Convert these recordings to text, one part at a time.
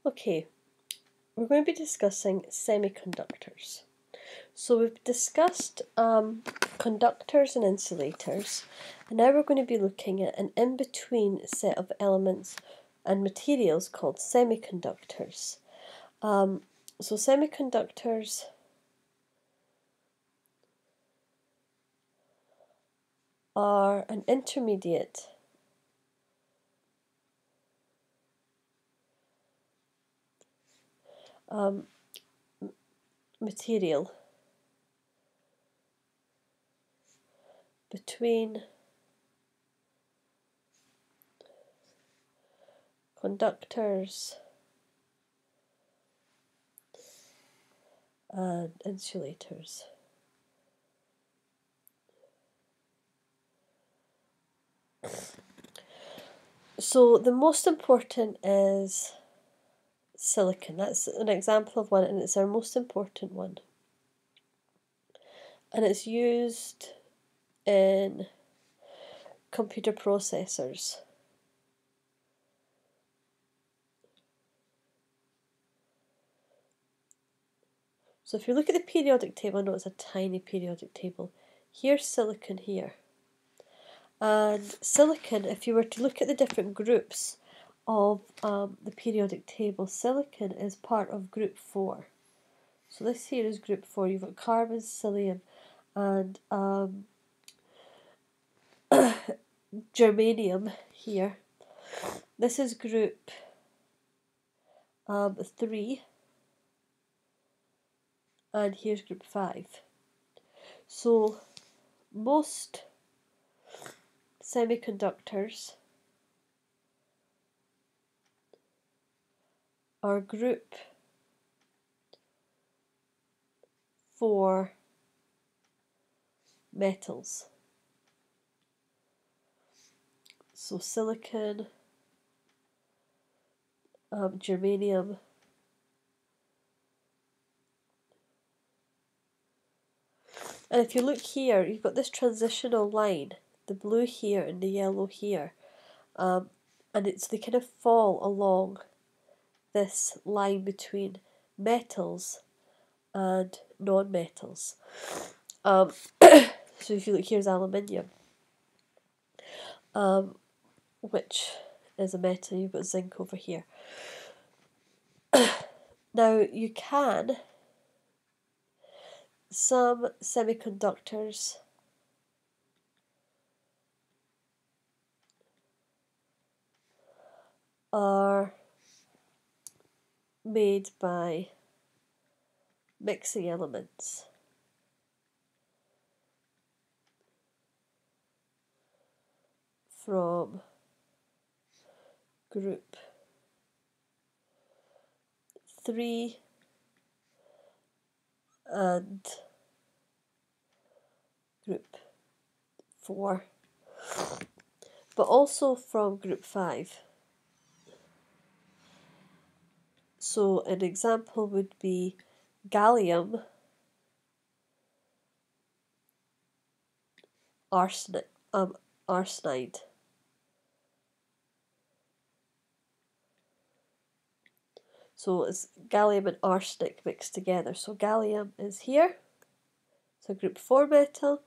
Okay, we're going to be discussing semiconductors. So we've discussed conductors and insulators, and now we're going to be looking at an in-between set of elements and materials called semiconductors. So semiconductors are an intermediate material between conductors and insulators. So the most important is silicon. That's an example of one, and it's our most important one. And it's used in computer processors. So if you look at the periodic table, I know it's a tiny periodic table. Here's silicon here. And silicon, if you were to look at the different groups of the periodic table, silicon is part of group 4. So this here is group 4. You've got carbon, psyllium, and germanium here. This is group 3, and here's group 5. So most semiconductors are group 4 metals. So silicon, germanium, and if you look here, you've got this transitional line, the blue here and the yellow here, and they kind of fall along this line between metals and non-metals. So if you look, here's aluminium, which is a metal. You've got zinc over here. Now you can, some semiconductors are made by mixing elements from group 3 and group 4, but also from group 5. So an example would be gallium arsenide. So it's gallium and arsenic mixed together. So gallium is here, so group 4 metal,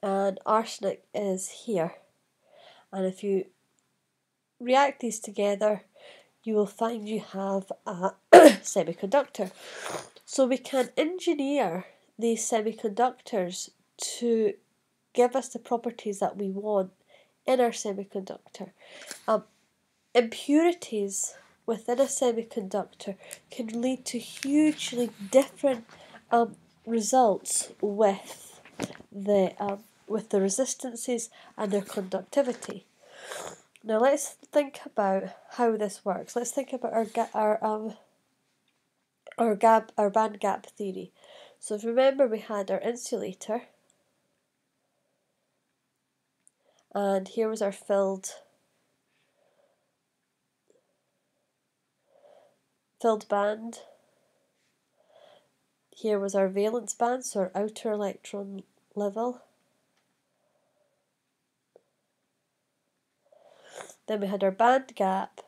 and arsenic is here. And if you react these together, you will find you have a semiconductor. So we can engineer these semiconductors to give us the properties that we want in our semiconductor. Impurities within a semiconductor can lead to hugely different results with the resistances and their conductivity. Now let's think about how this works. Let's think about our band gap theory. So if you remember, we had our insulator, and here was our filled band. Here was our valence band, so our outer electron level. Then we had our band gap,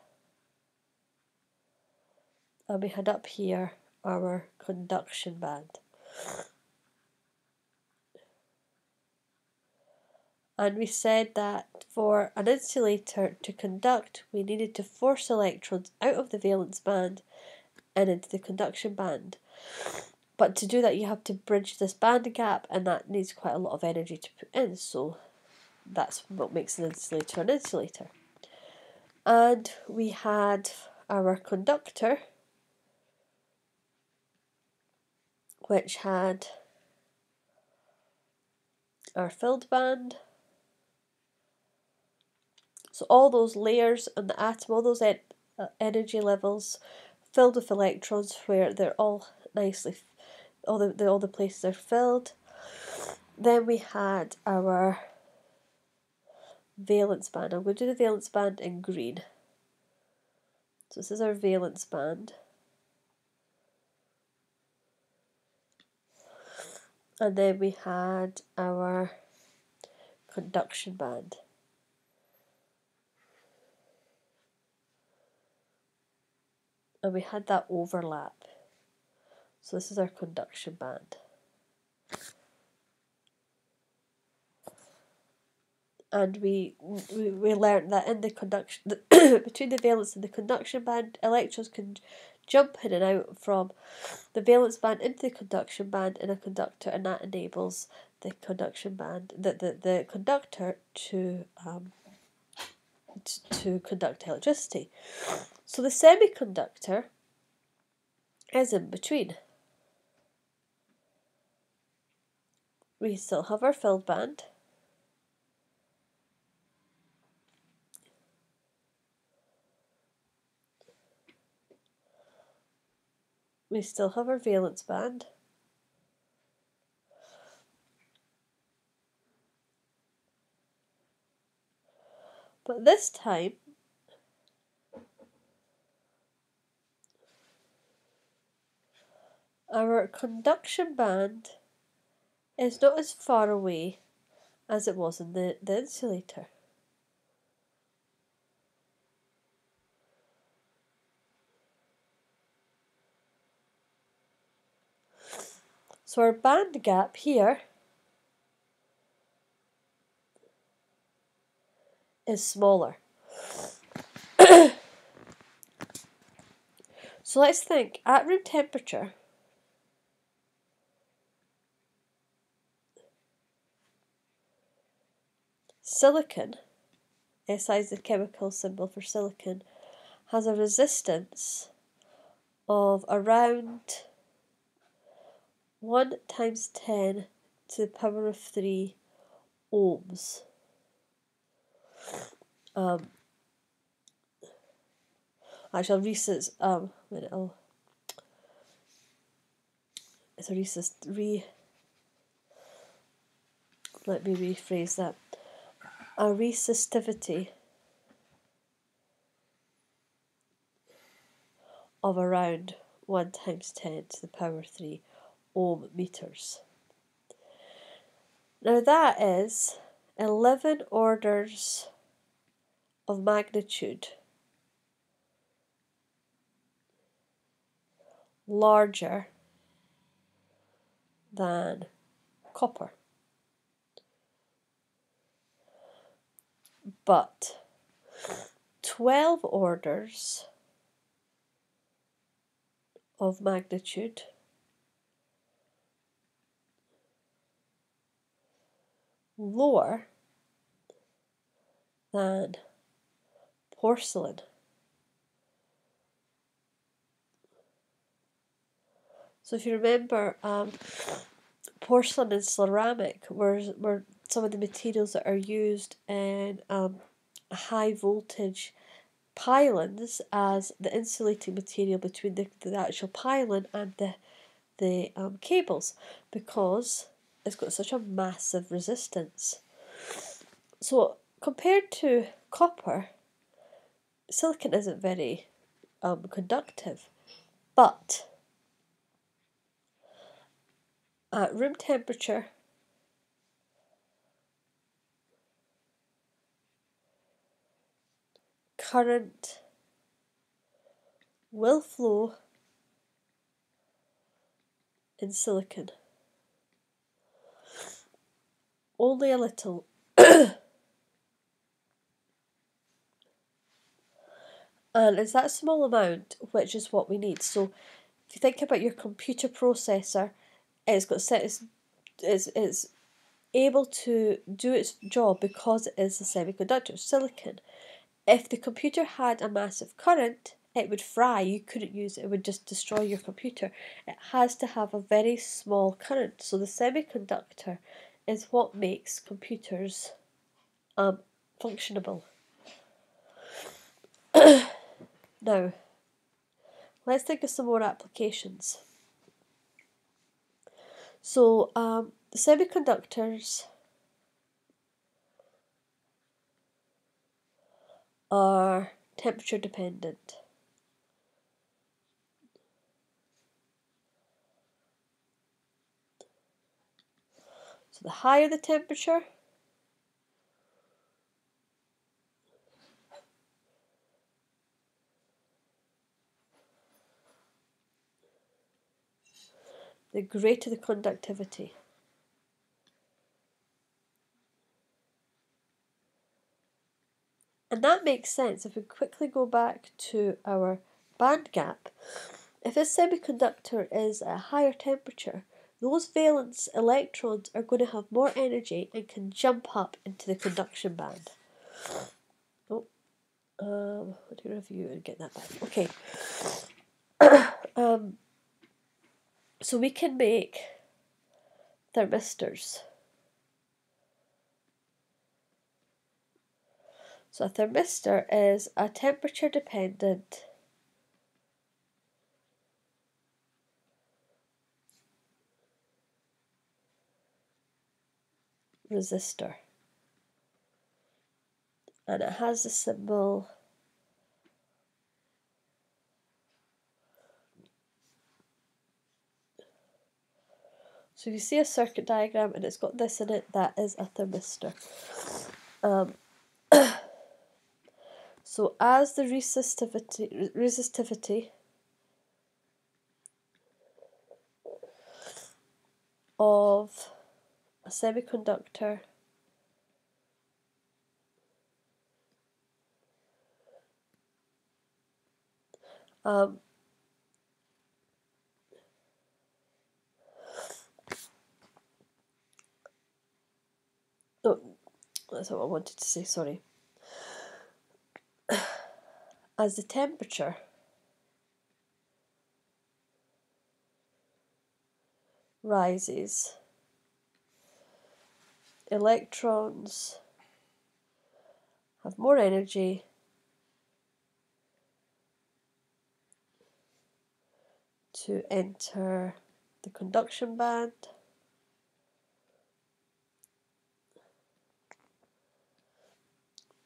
and we had up here our conduction band. And we said that for an insulator to conduct, we needed to force electrons out of the valence band and into the conduction band. But to do that, you have to bridge this band gap, and that needs quite a lot of energy to put in, so that's what makes an insulator an insulator. And we had our conductor, which had our filled band. So all those layers on the atom, all those energy levels filled with electrons, where they're all nicely, all the places are filled. Then we had our valence band. I'm going to do the valence band in green. So this is our valence band. And then we had our conduction band. And we had that overlap. So this is our conduction band. And we learned that in the conduction, between the valence and the conduction band, electrons can jump in and out from the valence band into the conduction band in a conductor, and that enables the conduction band, the conductor to conduct electricity. So the semiconductor is in between. We still have our filled band. We still have our valence band. But this time, our conduction band is not as far away as it was in the insulator. So our band gap here is smaller. So let's think, at room temperature, silicon, Si is the chemical symbol for silicon, has a resistance of around 1 times 10 to the power of 3 ohms. Actually, I'll resist, it's a resist, let me rephrase that. A resistivity of around 1 times 10 to the power 3 ohm meters. Now that is 11 orders of magnitude larger than copper. But 12 orders of magnitude lower than porcelain. So if you remember, porcelain and ceramic were some of the materials that are used in high voltage pylons as the insulating material between the actual pylon and the cables, because it's got such a massive resistance. So compared to copper, silicon isn't very conductive, but at room temperature, current will flow in silicon. Only a little. And it's that small amount which is what we need. So if you think about your computer processor, it's able to do its job because it is a semiconductor, silicon. If the computer had a massive current, it would fry. You couldn't use it. It would just destroy your computer. It has to have a very small current. So the semiconductor is what makes computers functionable. Now, let's think of some more applications. So, the semiconductors are temperature dependent. So the higher the temperature, the greater the conductivity. And that makes sense if we quickly go back to our band gap. If a semiconductor is at a higher temperature, those valence electrons are going to have more energy and can jump up into the conduction band. Let me review and get that back. Okay. So we can make thermistors. So a thermistor is a temperature dependent resistor. And it has the symbol so if you see a circuit diagram and it's got this in it, that is a thermistor. So as the resistivity of a semiconductor that's what I wanted to say, sorry. As the temperature rises, electrons have more energy to enter the conduction band,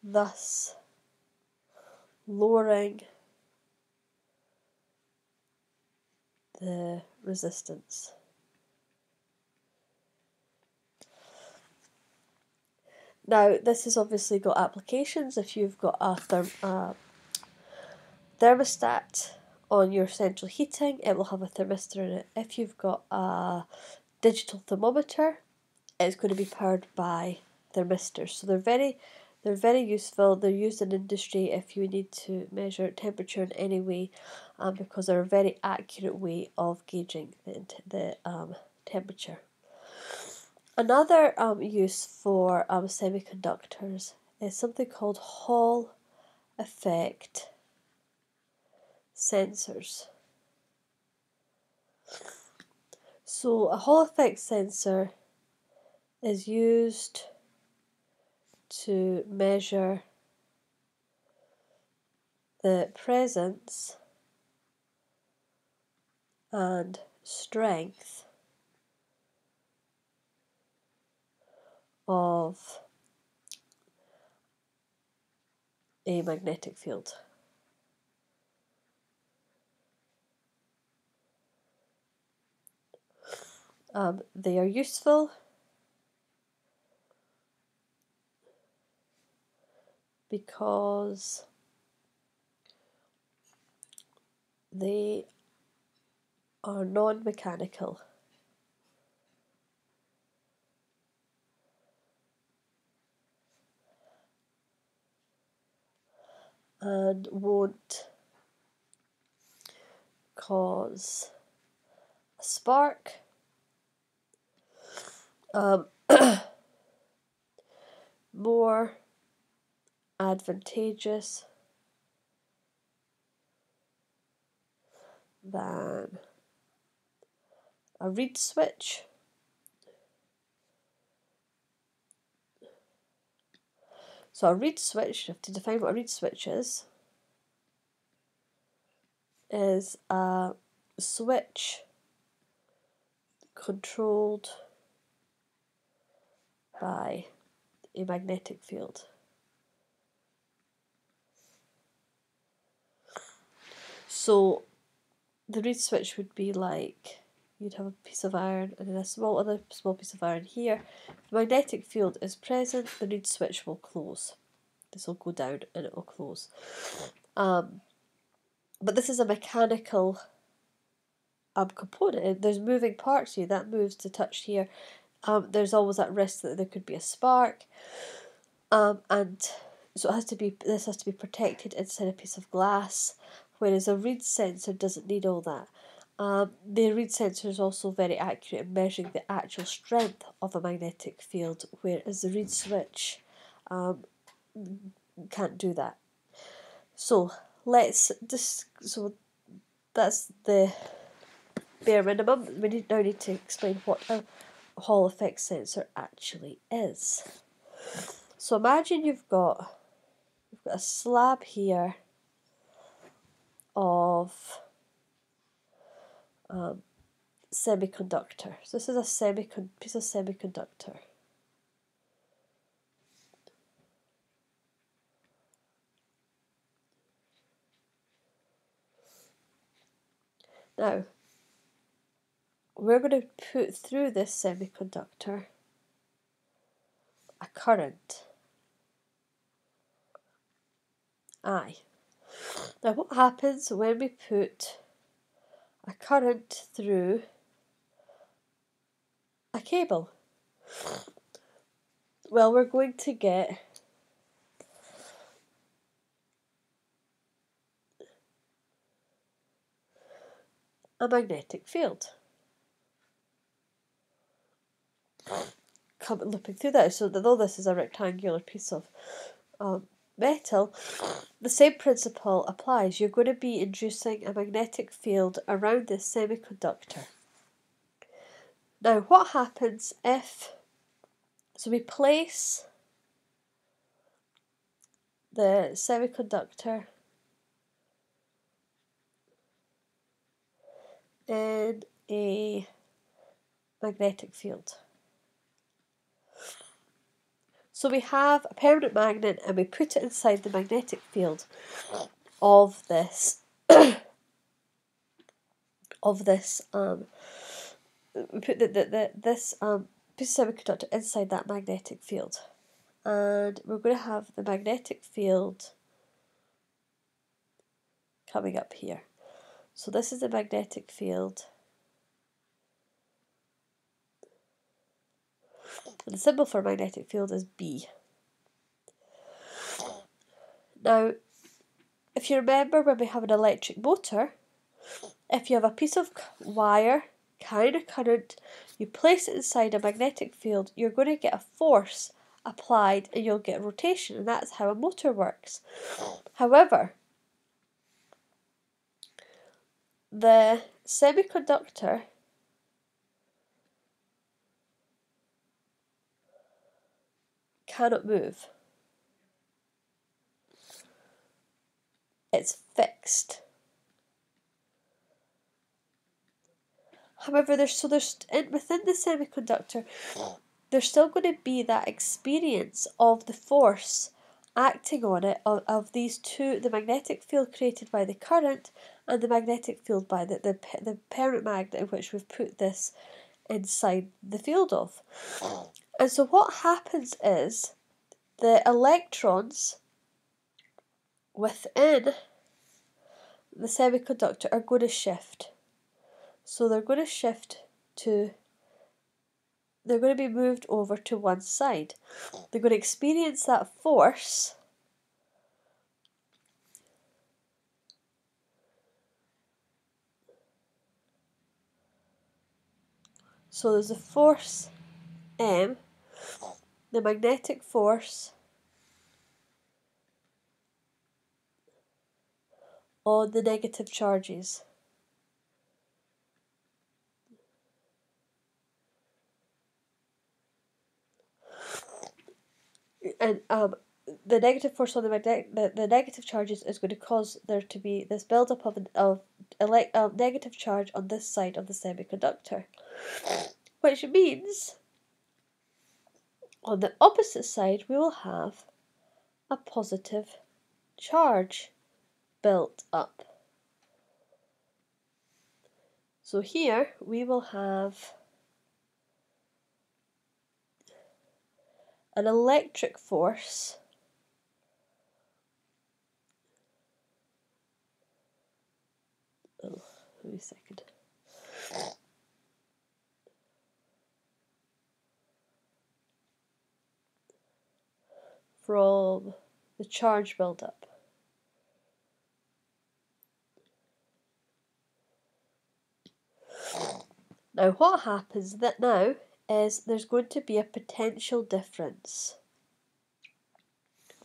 thus lowering the resistance. Now, this has obviously got applications. If you've got a thermostat on your central heating, it will have a thermistor in it. If you've got a digital thermometer, it's going to be powered by thermistors. So they're very useful. They're used in industry if you need to measure temperature in any way, because they're a very accurate way of gauging the temperature. Another use for semiconductors is something called Hall effect sensors. So a Hall effect sensor is used to measure the presence and strength of a magnetic field. They are useful because they are non-mechanical. and won't cause a spark. More advantageous than a reed switch. So a reed switch, to define what a reed switch is a switch controlled by a magnetic field. So the reed switch would be like, you'd have a piece of iron and then a other small piece of iron here. If the magnetic field is present, the reed switch will close. This will go down and it will close. But this is a mechanical component. There's moving parts here. That moves to touch here. There's always that risk that there could be a spark. And so this has to be protected inside a piece of glass, whereas a reed sensor doesn't need all that. The reed sensor is also very accurate in measuring the actual strength of a magnetic field, whereas the reed switch can't do that. So so that's the bare minimum. We now need to explain what a Hall effect sensor actually is. So imagine you've got a slab here of semiconductor. So this is a piece of semiconductor. Now, we're going to put through this semiconductor a current, I. Now, what happens when we put a current through a cable? Well, we're going to get a magnetic field looping through that. So although this is a rectangular piece of metal, the same principle applies. You're going to be inducing a magnetic field around this semiconductor. Now, what happens if... So we place the semiconductor in a magnetic field. So we have a permanent magnet and we put it inside the magnetic field of this we put this piece of semiconductor inside that magnetic field, and we're going to have the magnetic field coming up here. So this is the magnetic field, and the symbol for magnetic field is B. Now, if you remember when we have an electric motor, if you have a piece of wire carrying a current, you place it inside a magnetic field, you're going to get a force applied and you'll get rotation, and that's how a motor works. However, the semiconductor cannot move. It's fixed. However, within the semiconductor, there's still going to be that experience of the force acting on it, of these two, the magnetic field created by the current and the magnetic field by the parent magnet in which we've put this inside the field of. And so what happens is the electrons within the semiconductor are going to shift. So they're going to be moved over to one side. They're going to experience that force So there's a force M, the magnetic force on the negative charges. And the negative force on the negative charges is going to cause there to be this buildup of negative charge on this side of the semiconductor, which means on the opposite side we will have a positive charge built up. So here we will have an electric force wait a second. From the charge buildup. Now what happens now is there's going to be a potential difference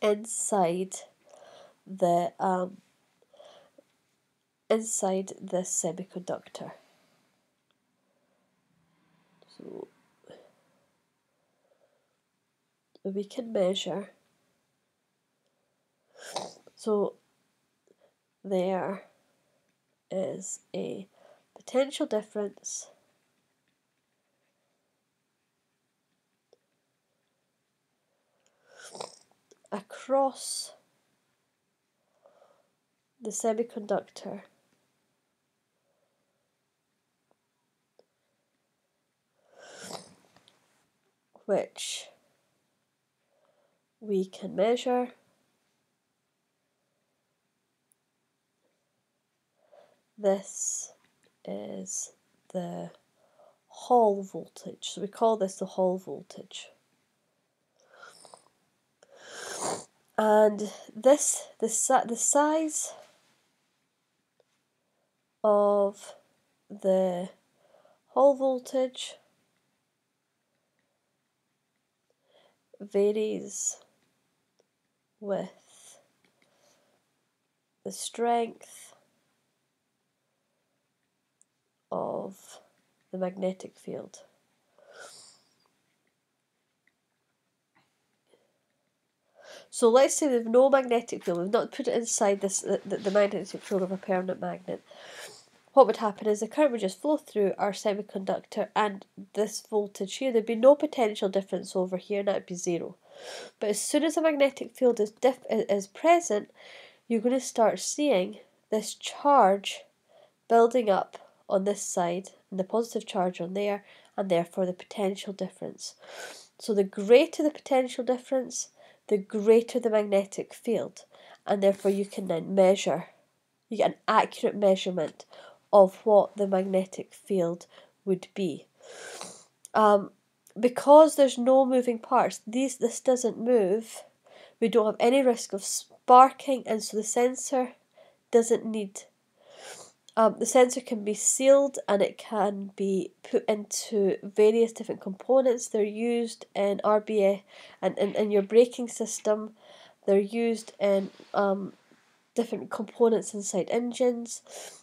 inside the semiconductor. So we can measure. So there is a potential difference across the semiconductor which we can measure this is the Hall voltage. So we call this the Hall voltage. And the size of the Hall voltage varies with the strength of the magnetic field. So let's say we have no magnetic field, we've not put it inside the magnetic field of a permanent magnet. What would happen is the current would just flow through our semiconductor and this voltage here, there'd be no potential difference over here and that would be zero. But as soon as a magnetic field is present, you're going to start seeing this charge building up on this side and the positive charge on there, and therefore the potential difference. So the greater the potential difference, the greater the magnetic field, and therefore you can then measure, you get an accurate measurement of what the magnetic field would be. Because there's no moving parts, this doesn't move, we don't have any risk of sparking, and so the sensor doesn't need, the sensor can be sealed and it can be put into various different components. They're used in RBA and in your braking system. They're used in different components inside engines,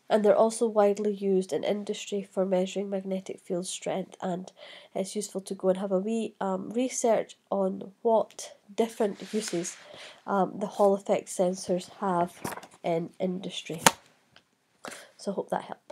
and they're also widely used in industry for measuring magnetic field strength, and it's useful to go and have a wee research on what different uses the Hall effect sensors have in industry. So I hope that helps.